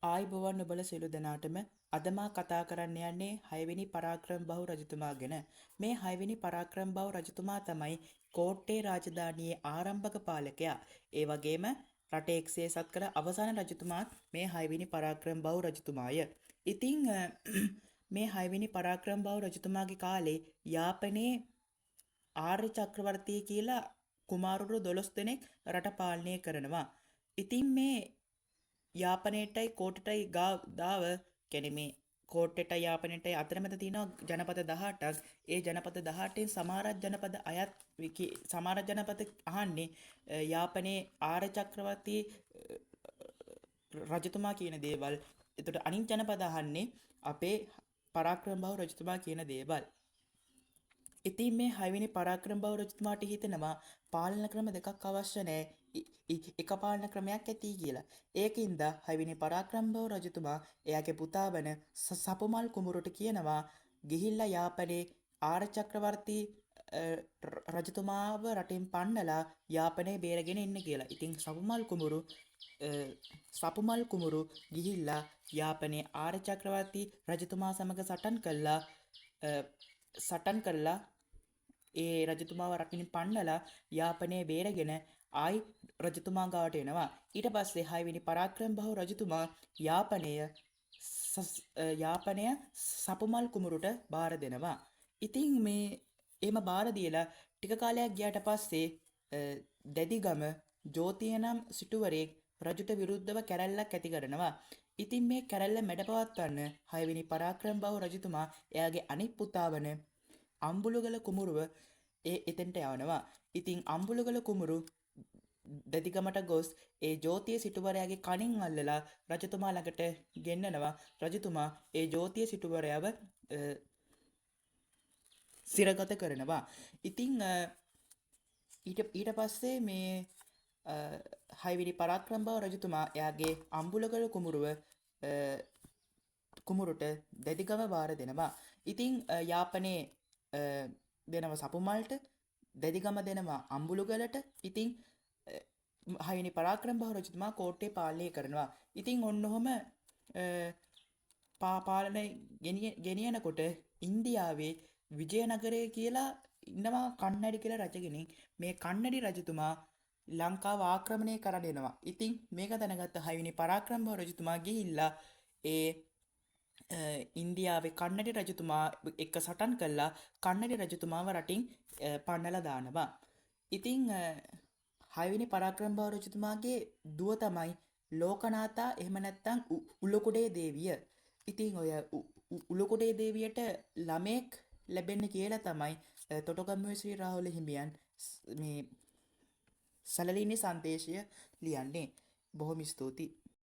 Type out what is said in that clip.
ආයිබෝවන් ඔබල සියලු දෙනාටම අද මා කතා කරන්න යන්නේ 6 වෙනි පරාක්‍රම බහු රජතුමා ගැන. මේ 6 වෙනි පරාක්‍රම බහු රජතුමා තමයි කෝට්ටේ රාජධානියේ ආරම්භක පාලකයා. ඒ වගේම රට එක්සේසත් කළ අවසාන රජතුමාත් මේ 6 වෙනි පරාක්‍රම බහු රජතුමාය. ඉතින් මේ 6 වෙනි පරාක්‍රම බහු රජතුමාගේ කාලේ යාපනයේ ආර්ය චක්‍රවර්ති කියලා කුමාරවරු 12 දෙනෙක් රට පාලනය කරනවා. ඉතින් මේ යාපනයටයි කෝටටයි දාව කැනෙමේ කෝට්ටට යාපනයටයි අතරමැද තියෙනවා ජනපද 18ක්. ඒ ජනපද 18න් සමහරක් ජනපද අයත් සමහර ජනපද අහන්නේ යාපනයේ ආර්ය චක්‍රවර්ති රජතුමා කියන දේවල්. එතකොට අනිත් ජනපද අහන්නේ අපේ පරාක්‍රම බහු රජතුමා කියන දේවල්. ඉතින් මේ 6 වෙනි පරාක්‍රම බහු රජතුමාට හිතෙනවා පාලන ක්‍රම දෙකක් අවශ්‍ය නැහැ. එක පාලන ක්‍රමයක් ඇති කියලා. ඒකින්ද 6 වෙනි පරාක්‍රම බහු රජතුමා එයාගේ පුතා වන සපුමල් කුමරුට කියනවා ගිහිල්ලා යාපනයේ ආර්ය චක්‍රවර්ති රජතුමාව රටින් පන්නලා යාපනය බේරගෙන එන්න කියලා. ඉතින් සපුමල් කුමරු ගිහිල්ලා යාපනයේ ආර්ය චක්‍රවර්ති රජතුමා සමග සටන් කළා ඒ රජතුමාව රටින් පන්නලා යාපනය බේරගෙන ආයි රජතුමා ගාවට එනවා. ඊට පස්සේ 6 වෙනි පරාක්‍රම බහු රජතුමා යාපනය සපුමල් කුමරුට බාර දෙනවා. ඉතින් මේ එහෙම බාර දීලා ටික කාලයක් ගියාට පස්සේ දැදිගම ජෝතිය නම් සිටුවරයෙක් රජුට විරුද්ධව කැරැල්ලක් ඇති කරනවා. ඉතින් මේ කැරැල්ල මැඩපවත්වන්න 6 වෙනි පරාක්‍රම බහු රජතුමා එයාගේ අනිත් පුතා වන අම්බුලුගල කුමරුව එතෙන්ට යවනවා. ඉතින් අම්බුලුගල කුමරු දැදිගමට ගොස් ඒ ජෝතිය සිටුවරයාගේ කණින් අල්ලලා රජතුමා ළඟට ගෙන්නනවා. රජතුමා ඒ ජෝතිය සිටුවරයාව සිරගත කරනවා. ඉතින් ඊට පස්සේ මේ 6 වෙනි පරාක්‍රම බහු රජතුමා එයාගේ අම්බුලගල කුමරුට දැදිගම බාර දෙනවා. ඉතින් යාපනයේ දෙනවා සපුමල්ට, දැදිගම දෙනවා අම්බුලුගලට. ඉතින් 6 වෙනි පරාක්‍රම බහු රජතුමා කෝට්ටේ පාලනය කරනවා. ඉතින් ඔන්නෝම පාලනය ගෙනියනකොට ඉන්දියාවේ විජයනගරය කියලා ඉන්නවා කන්නඩි කියලා රජ කෙනෙක්. මේ කන්නඩි රජතුමා ලංකාව ආක්‍රමණය කරන්න එනවා. ඉතින් මේක දැනගත්ත 6 වෙනි පරාක්‍රම බහු රජතුමා ගිහිල්ලා ඒ ඉන්දියාවේ කන්නඩි රජතුමා එක්ක සටන් කළා කන්නඩි රජතුමාව රටින් පන්නලා දානවා. ඉතින් 6 වෙනි පරාක්‍රම බහු රජතුමාගේ දුව තමයි ලෝකනාථා එහෙම නැත්නම් උලුකුඩේ දේවිය. ඉතින් ඔය උලුකුඩේ දේවියට ළමෙක් ලැබෙන්න කියලා තමයි තොටගම්මුවේ ශ්‍රී රාහුල හිමියන් මේ සැලලිහිණි සංදේශය ලියන්නේ. බොහොම ස්තුතියි.